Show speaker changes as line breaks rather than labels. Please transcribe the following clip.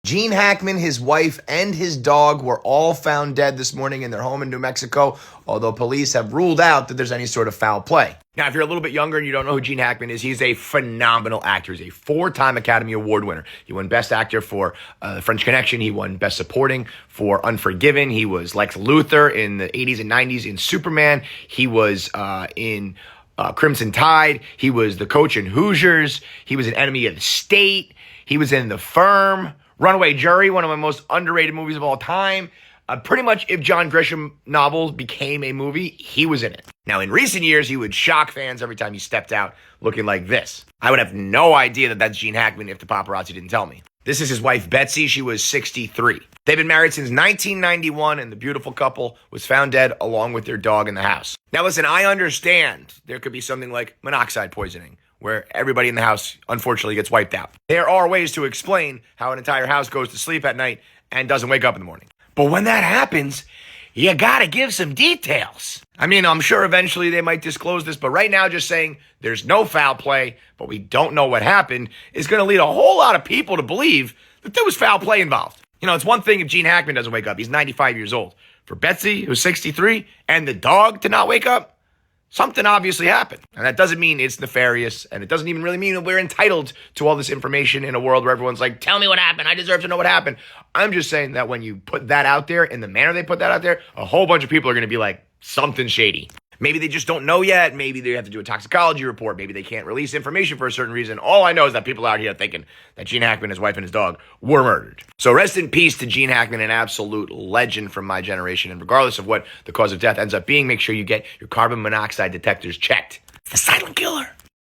Gene Hackman, his wife, and his dog were all found dead this morning in their home in New Mexico, although police have ruled out that there's any sort of foul play. Now, if you're a little bit younger and you don't know who Gene Hackman is, he's a phenomenal actor. He's a 4-time Academy Award winner. He won Best Actor for The French Connection. He won Best Supporting for Unforgiven. He was Lex Luthor in the 80s and 90s in Superman. He was in Crimson Tide. He was the coach in Hoosiers. He was an enemy of the state. He was in The Firm. Runaway Jury, one of my most underrated movies of all time. Pretty much if John Grisham novels became a movie, he was in it. Now, in recent years, he would shock fans every time he stepped out looking like this. I would have no idea that that's Gene Hackman if the paparazzi didn't tell me. This is his wife, Betsy. She was 63. They've been married since 1991, and the beautiful couple was found dead along with their dog in the house. Now, listen, I understand there could be something like monoxide poisoning, where everybody in the house, unfortunately, gets wiped out. There are ways to explain how an entire house goes to sleep at night and doesn't wake up in the morning. But when that happens, you gotta give some details. I mean, I'm sure eventually they might disclose this, but right now just saying there's no foul play, but we don't know what happened, is gonna lead a whole lot of people to believe that there was foul play involved. You know, it's one thing if Gene Hackman doesn't wake up. He's 95 years old. For Betsy, who's 63, and the dog to not wake up, something obviously happened. And that doesn't mean it's nefarious, and it doesn't even really mean that we're entitled to all this information in a world where everyone's like, tell me what happened, I deserve to know what happened. I'm just saying that when you put that out there in the manner they put that out there, a whole bunch of people are going to be like, something shady. Maybe they just don't know yet. Maybe they have to do a toxicology report. Maybe they can't release information for a certain reason. All I know is that people out here thinking that Gene Hackman, his wife, and his dog were murdered. So rest in peace to Gene Hackman, an absolute legend from my generation. And regardless of what the cause of death ends up being, make sure you get your carbon monoxide detectors checked. It's the silent killer.